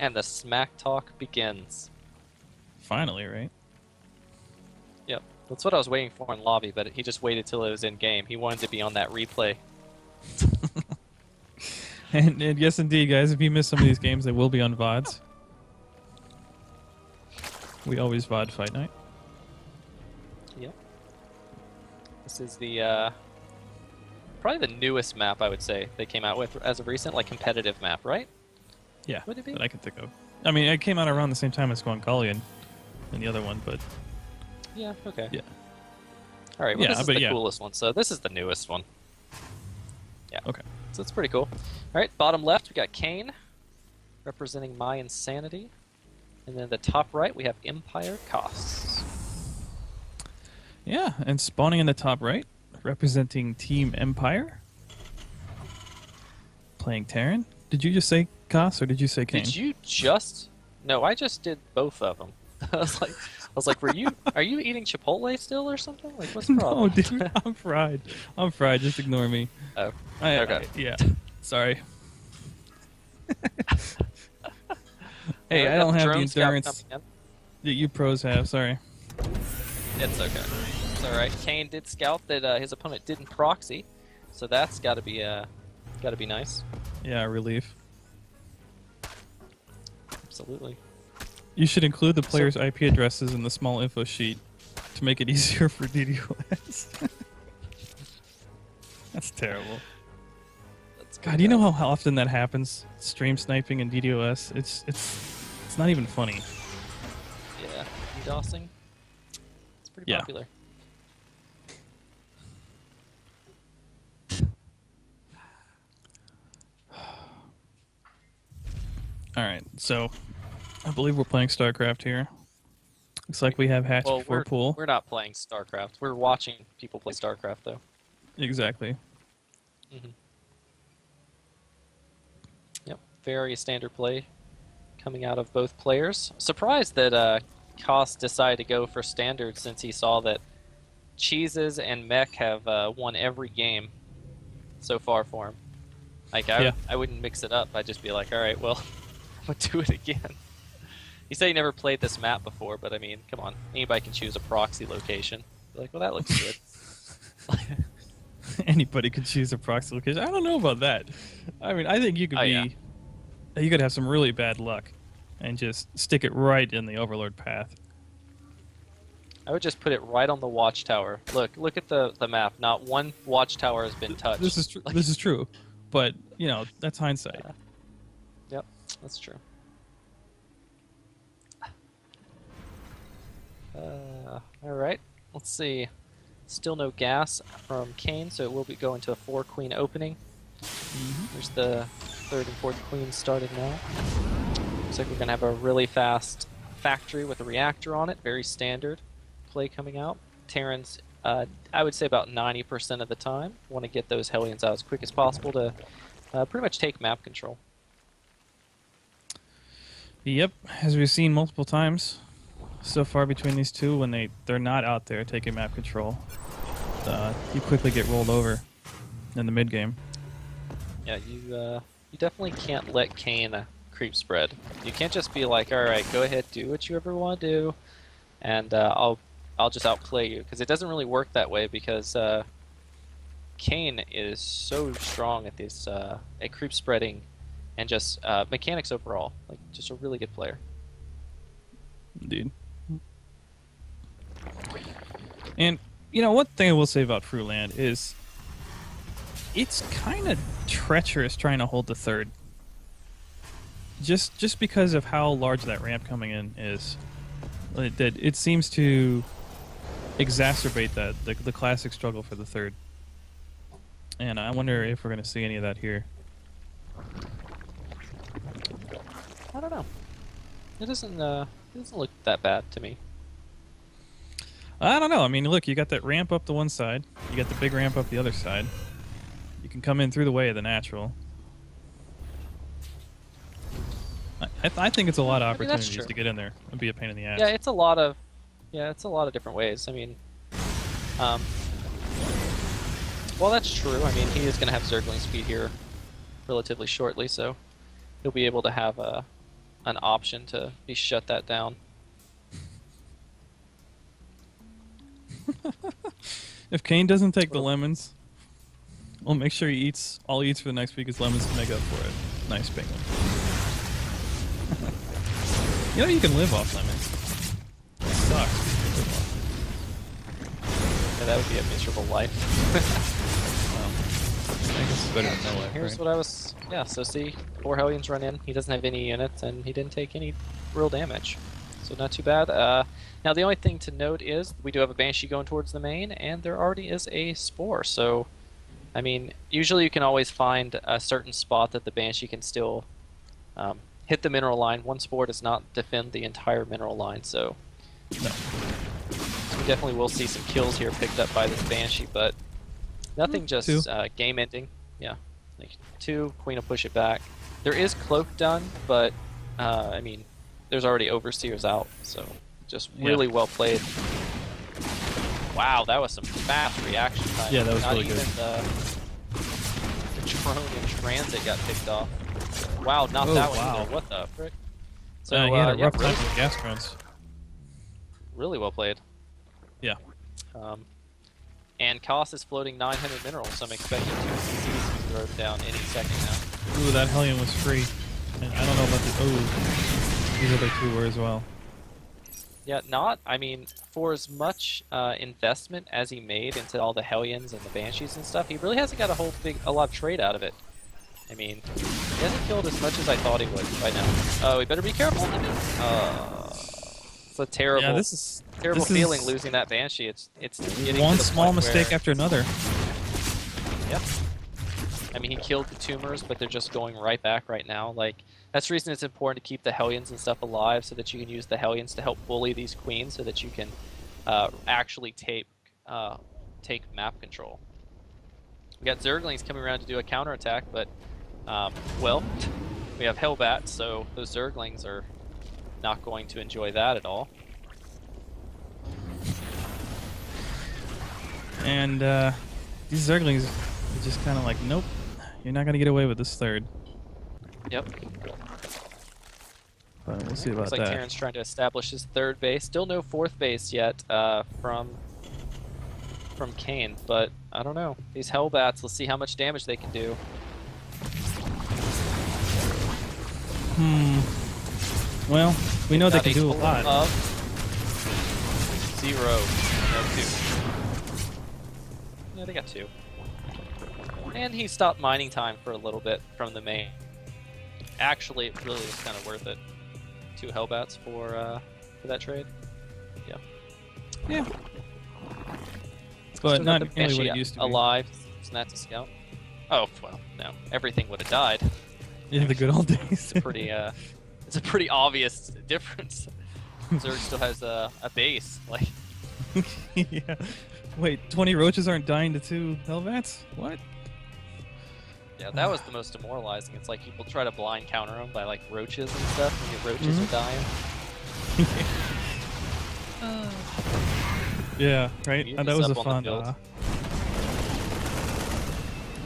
And the smack talk begins. Finally, right? Yep. That's what I was waiting for in lobby, but he just waited till it was in game. He wanted to be on that replay. And yes, indeed, guys, if you miss some of these games, they will be on VODs. We always VOD Fight Night. Yep. This is the probably the newest map I would say they came out with as of recent, like competitive map, right? Yeah, Would it be? that I can think of. I mean, it came out around the same time as Guancalian and the other one, but Yeah. Okay. yeah. All right. Well, Yeah, this is but the yeah. coolest one. So this is the newest one. Yeah. Okay. So it's pretty cool. All right. Bottom left, we got Kane, representing my insanity, and then the top right we have Empire Costs. Yeah, and spawning in the top right, representing Team Empire, playing Terran. Did you just say Koss or did you say Kane? Did you just? No, I just did both of them. I was like, are you eating Chipotle still or something? Like, what's the problem? No, dude, I'm fried. I'm fried. Just ignore me. Oh, okay. Yeah, sorry. Hey, Alright, I don't got have the drone scout endurance coming that you pros have. Sorry. in. It's okay. It's all right. Kane did scout that his opponent didn't proxy, so that's got to be nice. Yeah, relief. Absolutely. You should include the players' IP addresses in the small info sheet to make it easier for DDoS. That's terrible. That's God, do you know how often that happens? Stream sniping and DDoS. It's not even funny. Yeah, DDoSing. It's pretty Yeah. popular. All right, so I believe we're playing Starcraft here. Looks like we have hatch before we're, pool. we're not playing Starcraft. We're watching people play Starcraft, though. Exactly. Yep, very standard play coming out of both players. Surprised that Koss decided to go for standard since he saw that Cheeses and Mech have won every game so far for him. Like, I wouldn't mix it up. I'd just be like, all right, well, I'm going to do it again. He said he never played this map before, but I mean, come on. Anybody can choose a proxy location. Be like, well, that looks good. Anybody could choose a proxy location. I don't know about that. I mean, I think you could you could have some really bad luck and just stick it right in the Overlord path. I would just put it right on the watchtower. Look at the map. Not one watchtower has been touched. This is this is true, but you know that's hindsight. Yep, that's true. All right, let's see. Still no gas from Kane, so it will be going to a 4-queen opening. There's the 3rd and 4th queens starting now. Looks like we're gonna have a really fast factory with a reactor on it. Very standard play coming out. Terrans, I would say about 90% of the time, want to get those Hellions out as quick as possible to pretty much take map control. Yep, as we've seen multiple times so far between these two, when they're not out there taking map control, you quickly get rolled over in the mid game. Yeah, you definitely can't let Kane creep spread. You can't just be like, all right, go ahead, do what you ever want to do, and I'll just outplay you, because it doesn't really work that way, because Kane is so strong at this at creep spreading and just mechanics overall. Like, just a really good player. Indeed. And you know, one thing I will say about Fruitland is it's kind of treacherous trying to hold the 3rd. Just because of how large that ramp coming in is, it seems to exacerbate the classic struggle for the 3rd. And I wonder if we're going to see any of that here. I don't know. It doesn't look that bad to me. I don't know. I mean, look, you got that ramp up the one side. You got the big ramp up the other side. You can come in through the way of the natural. I think it's a lot of opportunities to get in there and be a pain in the ass. Yeah, it's a lot of different ways. I mean, well, that's true. I mean, he is going to have Zergling speed here relatively shortly, so he'll be able to have an option to be shut that down. If Kane doesn't take the lemons, we'll make sure he eats. All he eats for the next week is lemons to make up for it. Nice penguin. You know you can live off lemons. It sucks. Yeah, that would be a miserable life. Well, I guess it's better than no life, Here's right? what I was. Yeah, so see, 4 Hellions run in. He doesn't have any units, and he didn't take any real damage. So not too bad. Now, the only thing to note is we do have a Banshee going towards the main, and there already is a Spore. So, I mean, usually you can always find a certain spot that the Banshee can still hit the mineral line. One Spore does not defend the entire mineral line, so No. we definitely will see some kills here picked up by this Banshee, but nothing just Two. game ending. Yeah, like 2, Queen will push it back. There is Cloak done, but I mean, there's already Overseers out, so just really well played. Wow, that was some fast reaction time. Yeah, that was Not really even good. The drone in transit got picked off. Wow, not Oh, that one wow. either. What the frick? So He had a yeah, rough time really, with gas drones. really well played. Yeah. And Koss is floating 900 minerals, so I'm expecting 2 CCs to be thrown down any second now. Ooh, that Hellion was free. And I don't know about the. Oh, these other 2 were as well. Yeah, I mean, for as much investment as he made into all the Hellions and the Banshees and stuff, he really hasn't got a lot of trade out of it. I mean, he hasn't killed as much as I thought he would by now. Oh, we better be careful. It's a terrible, Yeah, this is feeling losing that Banshee. It's getting one to the small point mistake where, after another. Yep. I mean, he killed the tumors, but they're just going right back right now. Like, that's the reason it's important to keep the Hellions and stuff alive, so that you can use the Hellions to help bully these queens, so that you can actually take map control. We got Zerglings coming around to do a counterattack, but well, we have Hellbats, so those Zerglings are not going to enjoy that at all. And these Zerglings are just kind of like, nope, you're not going to get away with this third. Yep. But we'll see about Looks like that. Terran's trying to establish his 3rd base. Still no 4th base yet from Kane, but I don't know. These Hellbats, let's see how much damage they can do. Well, we know they Got can do a total lot. of 0. No, 2. Yeah, they got 2. And he stopped mining time for a little bit from the main. Actually, it really was kind of worth it. 2 Hellbats for that trade. Yeah. Yeah. Still But got not the nearly what Banshee it used to be. alive. Isn't that to scout? Oh well, no. Everything would have died. In the good old days. It's a pretty it's a pretty obvious difference. Zerg still has a base. Like, Yeah. Wait, 20 roaches aren't dying to 2 Hellbats? What? yeah, that was the most demoralizing. It's like people try to blind counter them by like roaches and stuff, and your roaches are dying. Yeah, right? Mutants That was up a on the fun. field.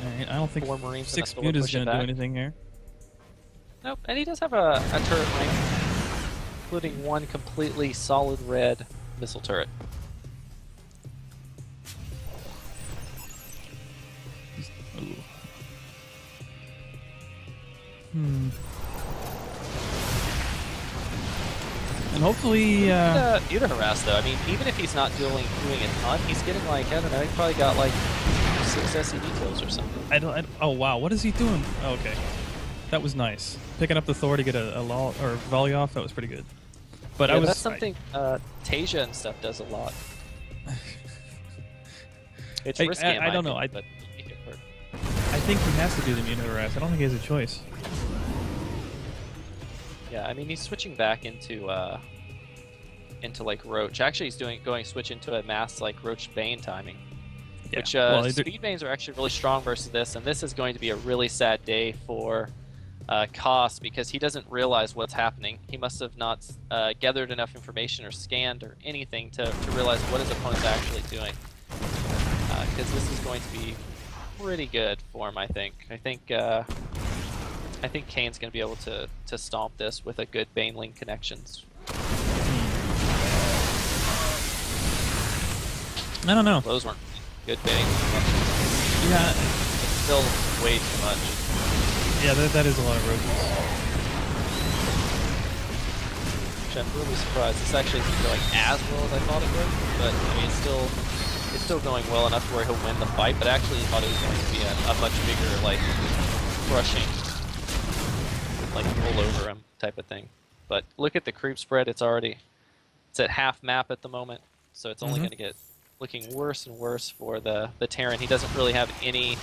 Alright, I don't think 4 Marines 6 enough to Mute is push it going to do back. anything here. Nope, and he does have a turret ring, including 1 completely solid red missile turret. Ooh. And hopefully, Uta harass though. I mean, even if he's not doing a ton, he's getting like, I don't know, he probably got like 6 SCD kills or something. oh wow, what is he doing? Oh, okay. That was nice. Picking up the Thor to get a volley off, that was pretty good. But Yeah, that's something Tasia and stuff does a lot. It's risky. I don't know. But you get hurt. I think he has to do the Mute harass. I don't think he has a choice. Yeah, I mean he's switching back into like Roach. Actually, he's switch into a mass like Roach Bane timing. Yeah. Which Well, Speed Banes are actually really strong versus this, and this is going to be a really sad day for Koss because he doesn't realize what's happening. He must have not gathered enough information or scanned or anything to realize what his opponent's actually doing. Because this is going to be pretty good for him, I think. I think I think Kane's going to be able to stomp this with a good Baneling connections. I don't know. Those weren't good Baneling connections. Yeah. It's still way too much. Yeah, that is a lot of roaches. Which I'm really surprised. This actually isn't going as well as I thought it would, but I mean, it's still going well enough to where he'll win the fight, but I actually thought it was going to be a much bigger, like, crushing, like, pull over him type of thing. But look at the creep spread. It's at half map at the moment, so it's only going to get looking worse and worse for the Terran. He doesn't really have anything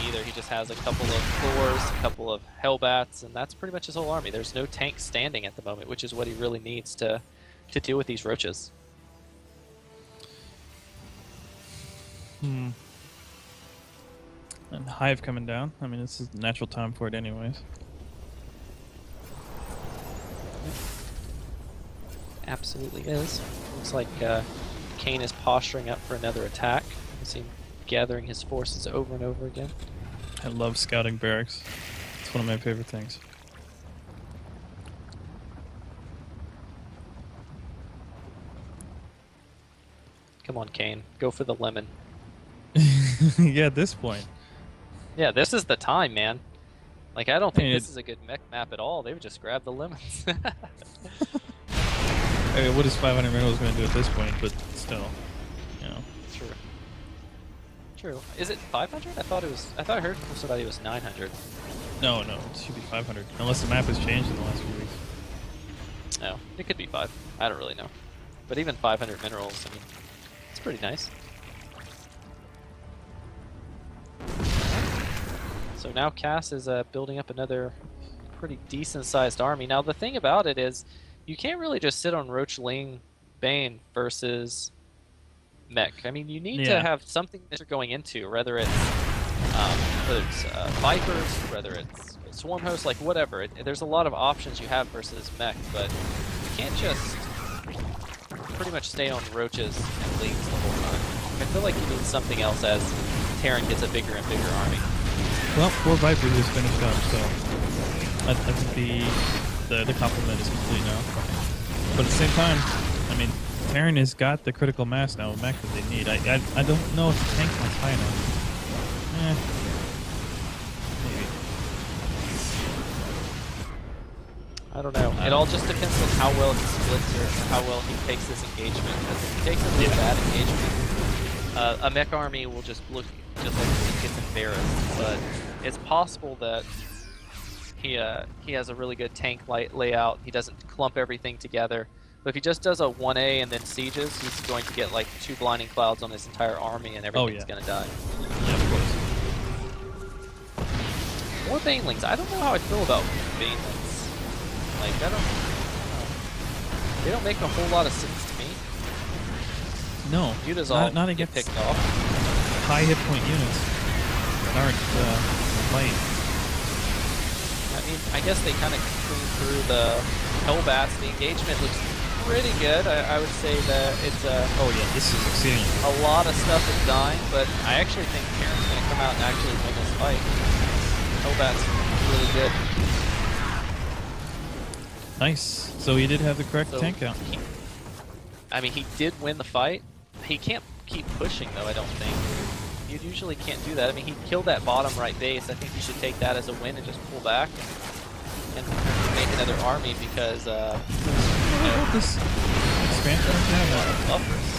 either. He just has a couple of Thors, a couple of Hellbats, and that's pretty much his whole army. There's no tank standing at the moment, which is what he really needs to deal with these roaches. And Hive coming down. I mean, this is the natural time for it anyways. Absolutely is. Looks like Kane is posturing up for another attack. You see him gathering his forces over and over again. I love scouting barracks. It's one of my favorite things. Come on, Kane. Go for the lemon. Yeah, at this point. Yeah, this is the time, man. Like, I don't think this is a good mech map at all. They would just grab the lemons. I mean, what is 500 minerals going to do at this point? But still, you know. True. True. Is it 500? I thought I heard from somebody it was 900. No, it should be 500. Unless the map has changed in the last few weeks. No, it could be 5. I don't really know. But even 500 minerals, I mean, it's pretty nice. So now Cass is building up another pretty decent-sized army. Now the thing about it is, you can't really just sit on Roach Ling Bane versus mech. I mean, you need to have something that you're going into, whether it's Vipers, whether it's Swarm Host, like whatever. There's a lot of options you have versus mech, but you can't just pretty much stay on Roaches and Lings the whole time. I feel like you need something else as Terran gets a bigger and bigger army. Well, 4 Vipers just finished up, so I think the compliment is complete now. But at the same time, I mean, Terran has got the critical mass now, mech that they need. I don't know if the tank was high enough. Maybe. I don't know. It all just depends on how well he splits or how well he takes this engagement. Because if he takes a really bad engagement, a mech army will just look just like it gets embarrassed. But it's possible that he has a really good tank layout. He doesn't clump everything together. But if he just does a 1A and then sieges, he's going to get like 2 blinding clouds on his entire army and everything's going to die. Yeah, of course. More Banelings. I don't know how I feel about Banelings. Like, I don't know. They don't make a whole lot of sense to me. No, Mutas all not get against picked off. high hit point units that aren't light. I mean, I guess they kind of clean through the Hellbats. The engagement looks pretty good. I would say that it's oh yeah, this is exceedingly a lot of stuff is dying, but I actually think Karen's going to come out and actually win this fight. Hellbat's really good. nice. So he did have the correct So tank count. He did win the fight. He can't keep pushing, though, I don't think. You usually can't do that. I mean, he killed that bottom right base. I think you should take that as a win and just pull back and make another army because, This expansion buffers.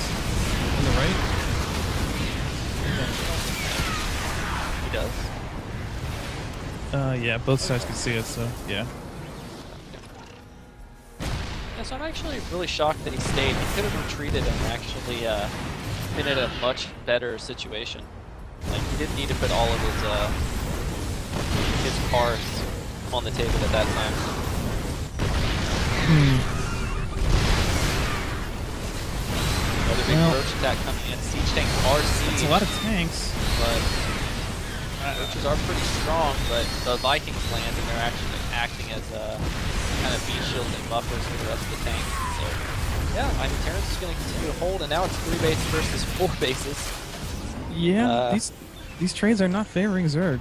on the right. He does. Yeah, both sides can see it, so yeah. Yeah, so I'm actually really shocked that he stayed. He could have retreated and actually been in a much better situation. Like, he didn't need to put all of his cards on the table at that time. Another big roach attack coming in. Siege tanks are sieged. It's a lot of tanks. But roaches are pretty strong, but the Vikings land and they're actually acting as kind of beat shields and buffers for the rest of the tank. So, yeah, I mean, Terrence is going to continue to hold, and now it's 3 bases versus 4 bases. Yeah, these trades are not favoring Zerg.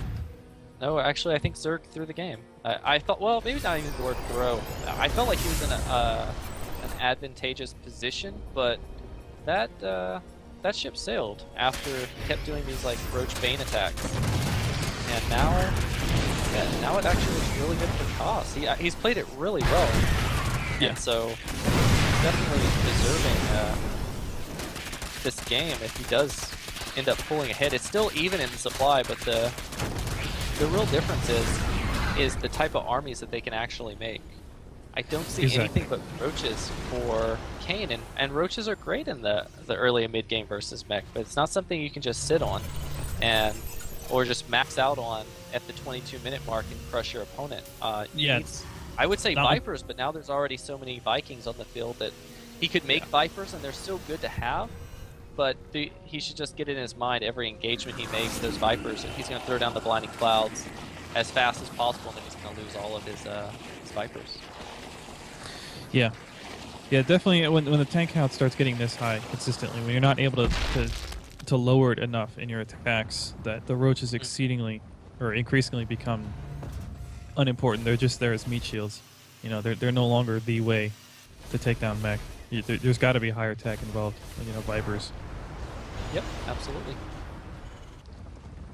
No, actually, I think Zerg threw the game. I thought, well, maybe not even the word throw. I felt like he was in an advantageous position, but that ship sailed after he kept doing these like Roach Bane attacks, and now, yeah, now it actually is really good for Koss. He's played it really well, and so he's definitely deserving this game if he does end up pulling ahead. It's still even in the supply, but the real difference is the type of armies that they can actually make. I don't see anything but roaches for Kane, and roaches are great in the early and mid game versus mech, but it's not something you can just sit on or just max out on at the 22-minute mark and crush your opponent. Yeah, I would say Vipers, but now there's already so many Vikings on the field that he could make Vipers, and they're still good to have. But he should just get it in his mind every engagement he makes, those Vipers, and he's going to throw down the Blinding Clouds as fast as possible, and then he's going to lose all of his Vipers. Yeah. Yeah, definitely when the tank count starts getting this high consistently, when you're not able to lower it enough in your attacks, that the roaches increasingly become unimportant. They're just there as meat shields. You know, they're no longer the way to take down mech. There's got to be higher tech involved, Vipers. Yep, absolutely.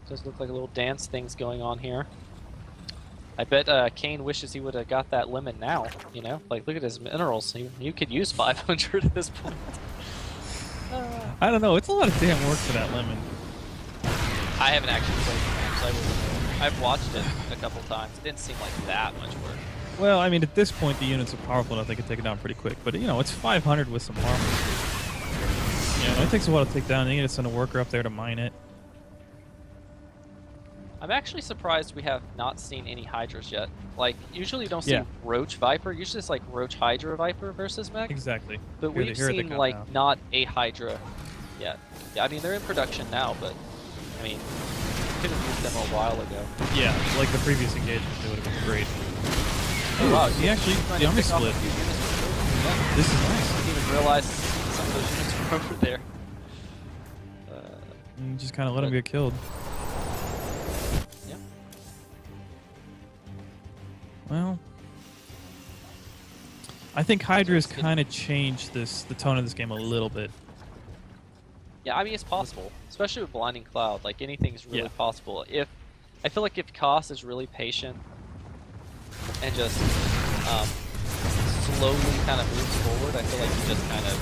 Does look like a little dance things going on here. I bet Kane wishes he would have got that lemon now, Like, look at his minerals. You could use 500 at this point. I don't know. It's a lot of damn work for that lemon. I haven't actually played the game, so I wouldn't know. I've watched it a couple times. It didn't seem like that much work. Well, I mean, at this point, the units are powerful enough they can take it down pretty quick. But, it's 500 with some armor. It takes a while to take down. You need to send a worker up there to mine it. I'm actually surprised we have not seen any Hydras yet. Like, usually you don't see Roach Viper. Usually it's like Roach Hydra Viper versus mech. Exactly. But we've seen, like, not a Hydra yet. Yeah, I mean, they're in production now, but, I mean, could have used them a while ago. Yeah, like the previous engagement, they would have been great. Oh, wow. He actually, the army split. Yeah. This is nice. I didn't even realize some of those units were over there. You just kind of let him get killed. Yeah. Well, I think Hydra's kind of changed the tone of this game a little bit. Yeah, I mean, it's possible, especially with Blinding Cloud. Like, anything's really possible. I feel like if Koss is really patient and just slowly kind of moves forward, I feel like he just kind of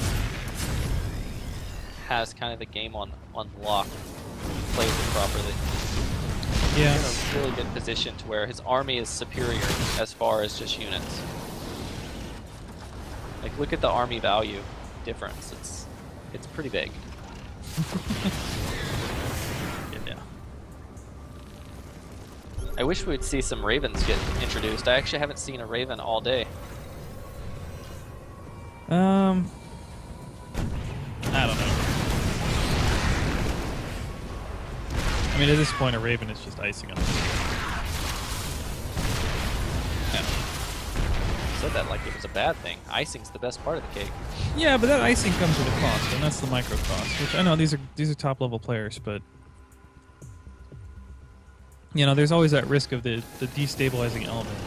has kind of the game on lock, plays it properly. Yeah. He's in a really good position to where his army is superior as far as just units. Like, look at the army value difference. It's pretty big. Yeah. I wish we'd see some Ravens get introduced. I actually haven't seen a Raven all day. I don't know. I mean, at this point, a Raven is just icing on the cake. Yeah. You said that like it was a bad thing. Icing's the best part of the cake. Yeah, but that icing comes with a cost, and that's the micro cost. Which I know these are top level players, but there's always that risk of the destabilizing element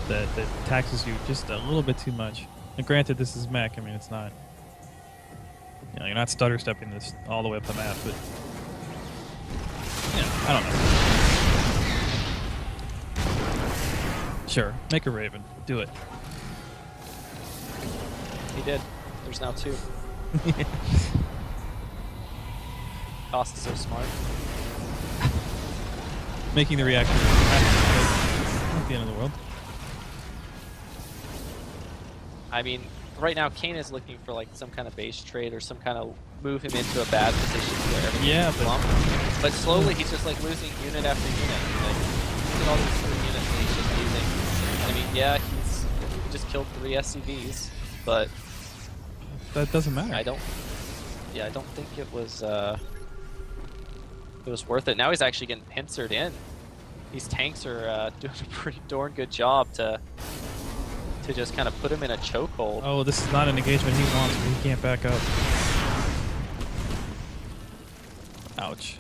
that taxes you just a little bit too much. And granted, this is mech. I mean, it's not. You're not stutter stepping this all the way up the map, but I don't know. Sure, make a Raven. Do it. He did. There's now 2. Cost is so smart. Making the reactor not the end of the world. I mean, right now Kane is looking for like some kind of base trade or some kind of move him into a bad position where everything's but slowly he's just like losing unit after unit. Like, look at all these 3 units that he's just losing. I mean, yeah, he just killed 3 SCVs, but that doesn't matter. I don't think it was worth it. Now he's actually getting pincered in. These tanks are doing a pretty darn good job to just kind of put him in a chokehold. Oh, this is not an engagement he wants, but he can't back up. Ouch.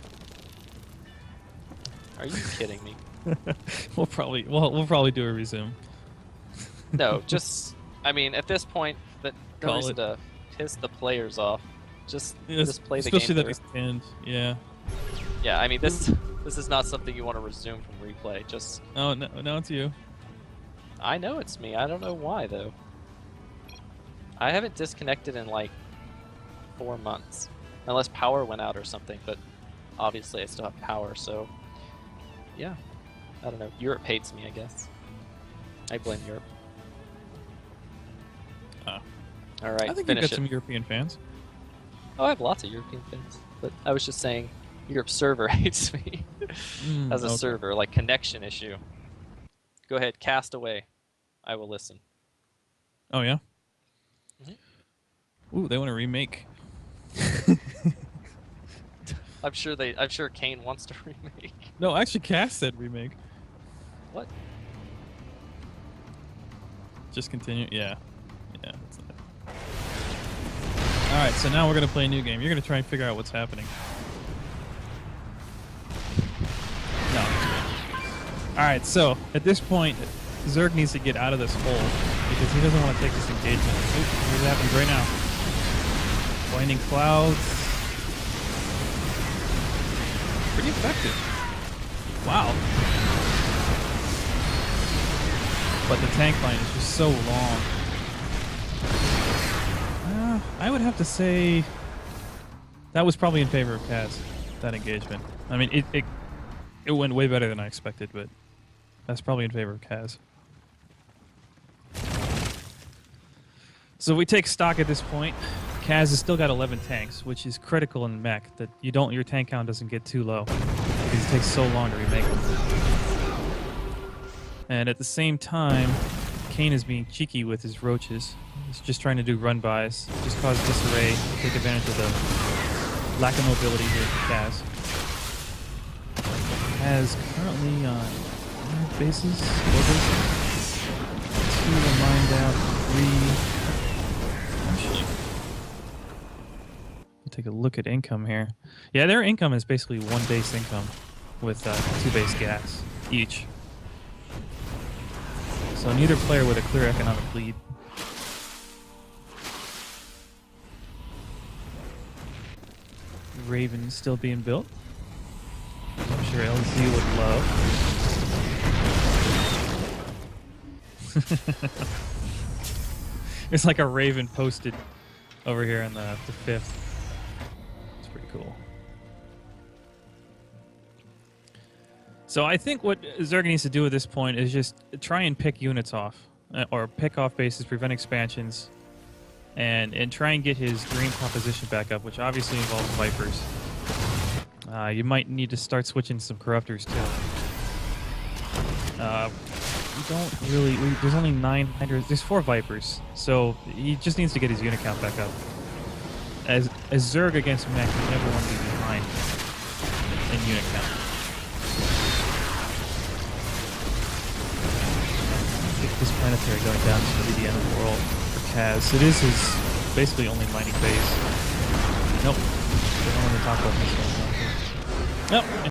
Are you kidding me? we'll probably do a resume. No, just I mean, at this point, that no Call reason it. to piss the players off. Just Yes, just play the game especially that through. it's end. Yeah. Yeah, I mean this is not something you want to resume from replay. Just Oh no, now it's you. I know it's me. I don't know why though. I haven't disconnected in like 4 months, unless power went out or something. But obviously I still have power, so yeah. I don't know. Europe hates me, I guess. I blame Europe. Oh. All right, I think you've finish got it. some European fans. Oh, I have lots of European fans, but I was just saying Europe server hates me as a Okay. server, like connection issue. Go ahead, cast away. I will listen. Oh yeah. Mhm. Ooh, they want to remake. I'm sure Kane wants to remake. No, actually, Cass said remake. What? Just continue. Yeah. Yeah. That's it. All right. So now we're gonna play a new game. You're gonna try and figure out what's happening. No. All right. So at this point, Zerg needs to get out of this hole because he doesn't want to take this engagement. Oop, here's what happens right now. Blinding clouds. Pretty effective. Wow. But the tank line is just so long. I would have to say that was probably in favor of Kaz, that engagement. I mean, it went way better than I expected, but that's probably in favor of Kaz. So we take stock at this point. Kaz has still got 11 tanks, which is critical in mech, that your tank count doesn't get too low because it takes so long to remake them. And at the same time, Kane is being cheeky with his roaches. He's just trying to do run-bys, just cause disarray, take advantage of the lack of mobility here for Kaz. Kaz currently on 5 bases, 4 bases. 2 are mined out, 3... Actually, take a look at income here. Yeah, their income is basically 1 base income with 2 base gas each. So neither player with a clear economic lead. Raven still being built. I'm sure LZ would love. It's like a Raven posted over here in the 5th. It's pretty cool. So I think what Zerg needs to do at this point is just try and pick units off, or pick off bases, prevent expansions, and try and get his green composition back up, which obviously involves Vipers. You might need to start switching some Corruptors too. We don't really. There's only 900. There's 4 Vipers, so he just needs to get his unit count back up. As Zerg against mech, you never want to be behind in unit count. This planetary going down is going to be the end of the world for Kaz. It is his basically only mining base. Nope. They don't want to talk about this one. Nope.